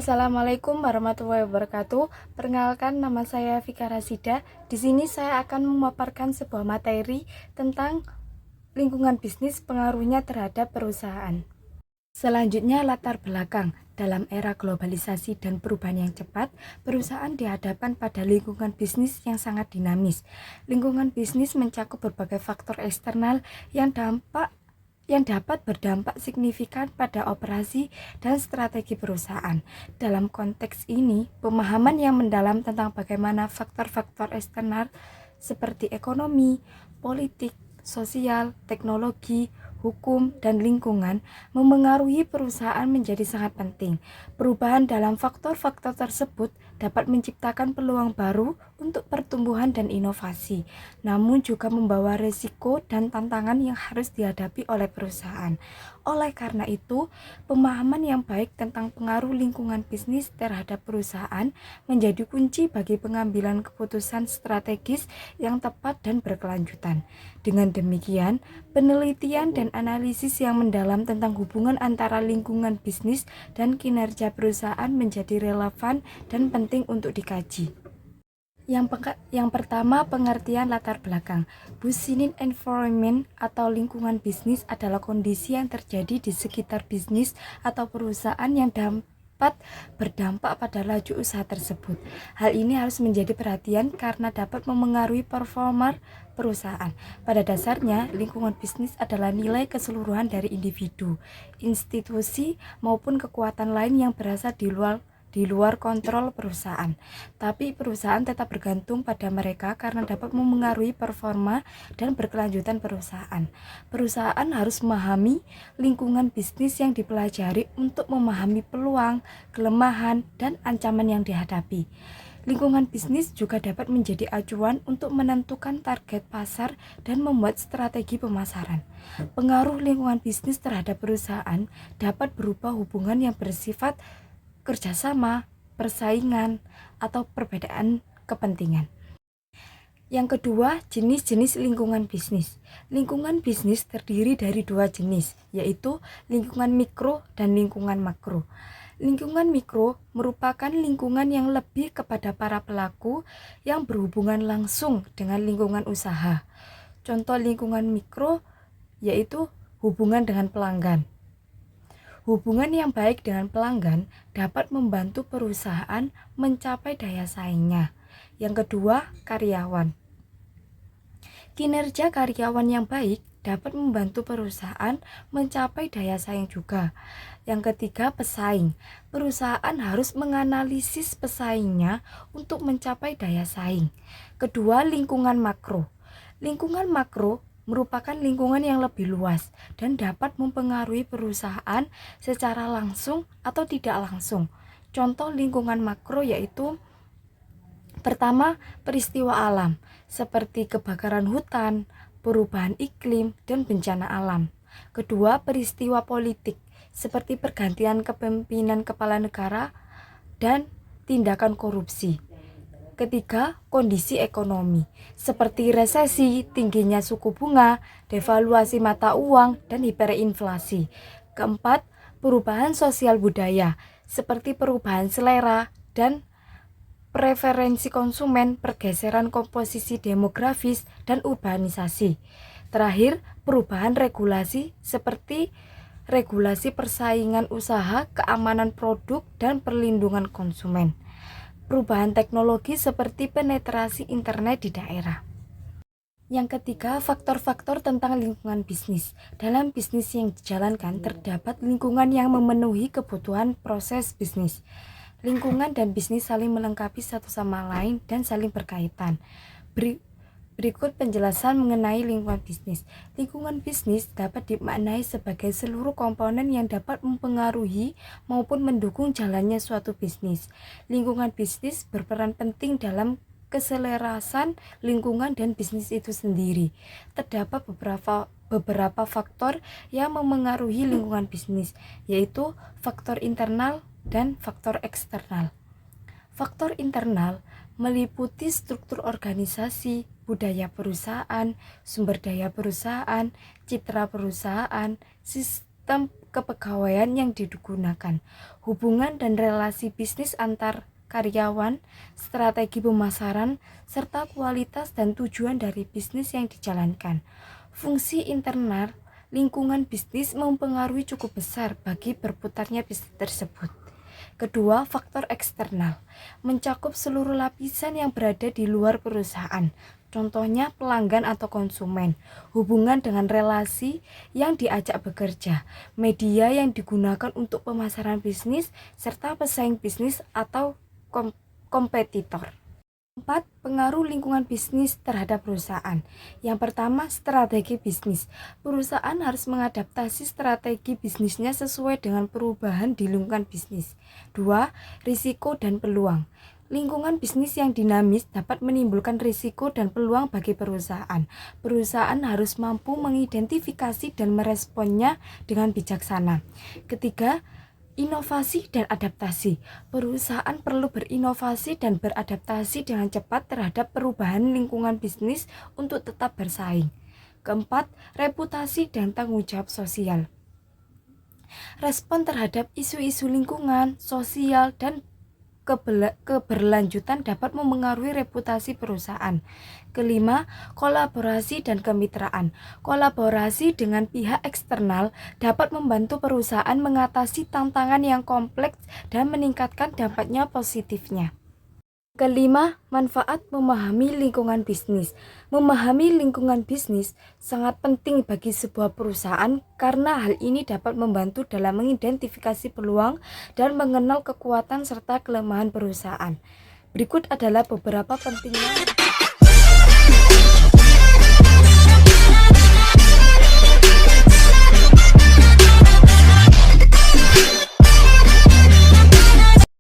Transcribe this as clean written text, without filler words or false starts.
Assalamualaikum warahmatullahi wabarakatuh. Perkenalkan, nama saya Vika Rasida. Di sini saya akan memaparkan sebuah materi tentang lingkungan bisnis, pengaruhnya terhadap perusahaan. Selanjutnya, latar belakang. Dalam era globalisasi dan perubahan yang cepat, perusahaan dihadapkan pada lingkungan bisnis yang sangat dinamis. Lingkungan bisnis mencakup berbagai faktor eksternal yang dapat berdampak signifikan pada operasi dan strategi perusahaan. Dalam konteks ini, pemahaman yang mendalam tentang bagaimana faktor-faktor eksternal seperti ekonomi, politik, sosial, teknologi, hukum, dan lingkungan memengaruhi perusahaan menjadi sangat penting. Perubahan dalam faktor-faktor tersebut dapat menciptakan peluang baru untuk pertumbuhan dan inovasi, namun juga membawa risiko dan tantangan yang harus dihadapi oleh perusahaan. Oleh karena itu, pemahaman yang baik tentang pengaruh lingkungan bisnis terhadap perusahaan menjadi kunci bagi pengambilan keputusan strategis yang tepat dan berkelanjutan. Dengan demikian, penelitian dan analisis yang mendalam tentang hubungan antara lingkungan bisnis dan kinerja perusahaan menjadi relevan dan penting untuk dikaji. Yang pertama, pengertian latar belakang. Business environment atau lingkungan bisnis adalah kondisi yang terjadi di sekitar bisnis atau perusahaan yang dapat berdampak pada laju usaha tersebut. Hal ini harus menjadi perhatian karena dapat memengaruhi performa perusahaan. Pada dasarnya, lingkungan bisnis adalah nilai keseluruhan dari individu, institusi, maupun kekuatan lain yang berasal di luar kontrol perusahaan. Tapi perusahaan tetap bergantung pada mereka karena dapat memengaruhi performa dan berkelanjutan perusahaan. Perusahaan harus memahami lingkungan bisnis yang dipelajari untuk memahami peluang, kelemahan, dan ancaman yang dihadapi. Lingkungan bisnis juga dapat menjadi acuan untuk menentukan target pasar dan membuat strategi pemasaran. Pengaruh lingkungan bisnis terhadap perusahaan dapat berupa hubungan yang bersifat kerjasama, persaingan, atau perbedaan kepentingan. Yang kedua, jenis-jenis lingkungan bisnis. Lingkungan bisnis terdiri dari dua jenis, yaitu lingkungan mikro dan lingkungan makro. Lingkungan mikro merupakan lingkungan yang lebih kepada para pelaku yang berhubungan langsung dengan lingkungan usaha. Contoh lingkungan mikro yaitu hubungan dengan pelanggan. Hubungan yang baik dengan pelanggan dapat membantu perusahaan mencapai daya saingnya. Yang kedua, karyawan. Kinerja karyawan yang baik dapat membantu perusahaan mencapai daya saing juga. Yang ketiga, pesaing. Perusahaan harus menganalisis pesaingnya untuk mencapai daya saing. Kedua, lingkungan makro. Lingkungan makro merupakan lingkungan yang lebih luas dan dapat mempengaruhi perusahaan secara langsung atau tidak langsung. Contoh lingkungan makro yaitu pertama, peristiwa alam seperti kebakaran hutan, perubahan iklim, dan bencana alam. Kedua, peristiwa politik seperti pergantian kepemimpinan kepala negara dan tindakan korupsi. Ketiga, kondisi ekonomi, seperti resesi, tingginya suku bunga, devaluasi mata uang, dan hiperinflasi. Keempat, perubahan sosial budaya, seperti perubahan selera dan preferensi konsumen, pergeseran komposisi demografis, dan urbanisasi. Terakhir, perubahan regulasi, seperti regulasi persaingan usaha, keamanan produk, dan perlindungan konsumen. Perubahan teknologi seperti penetrasi internet di daerah. Yang ketiga, faktor-faktor tentang lingkungan bisnis. Dalam bisnis yang dijalankan, terdapat lingkungan yang memenuhi kebutuhan proses bisnis. Lingkungan dan bisnis saling melengkapi satu sama lain dan saling berkaitan. Berikut penjelasan mengenai lingkungan bisnis. Lingkungan bisnis dapat dimaknai sebagai seluruh komponen yang dapat mempengaruhi maupun mendukung jalannya suatu bisnis. Lingkungan bisnis berperan penting dalam keselarasan lingkungan dan bisnis itu sendiri. Terdapat beberapa faktor yang memengaruhi lingkungan bisnis, yaitu faktor internal dan faktor eksternal. Faktor internal meliputi struktur organisasi, budaya perusahaan, sumber daya perusahaan, citra perusahaan, sistem sistem kepegawaian yang digunakan, hubungan dan relasi bisnis antar karyawan, strategi pemasaran, serta kualitas dan tujuan dari bisnis yang dijalankan. Fungsi internal lingkungan bisnis mempengaruhi cukup besar bagi berputarnya bisnis tersebut. Kedua, faktor eksternal mencakup seluruh lapisan yang berada di luar perusahaan. Contohnya pelanggan atau konsumen, hubungan dengan relasi yang diajak bekerja, media yang digunakan untuk pemasaran bisnis, serta pesaing bisnis atau kompetitor. 4. Pengaruh lingkungan bisnis terhadap perusahaan. Yang pertama, strategi bisnis. Perusahaan harus mengadaptasi strategi bisnisnya sesuai dengan perubahan di lingkungan bisnis. 2. Risiko dan peluang. Lingkungan bisnis yang dinamis dapat menimbulkan risiko dan peluang bagi perusahaan. Perusahaan harus mampu mengidentifikasi dan meresponnya dengan bijaksana. Ketiga, inovasi dan adaptasi. Perusahaan perlu berinovasi dan beradaptasi dengan cepat terhadap perubahan lingkungan bisnis untuk tetap bersaing. Keempat, reputasi dan tanggung jawab sosial. Respon terhadap isu-isu lingkungan, sosial, dan keberlanjutan dapat memengaruhi reputasi perusahaan. Kelima, kolaborasi dan kemitraan. Kolaborasi dengan pihak eksternal dapat membantu perusahaan mengatasi tantangan yang kompleks dan meningkatkan dampaknya positifnya. Kelima, manfaat memahami lingkungan bisnis. Memahami lingkungan bisnis sangat penting bagi sebuah perusahaan karena hal ini dapat membantu dalam mengidentifikasi peluang dan mengenal kekuatan serta kelemahan perusahaan. Berikut adalah beberapa pentingnya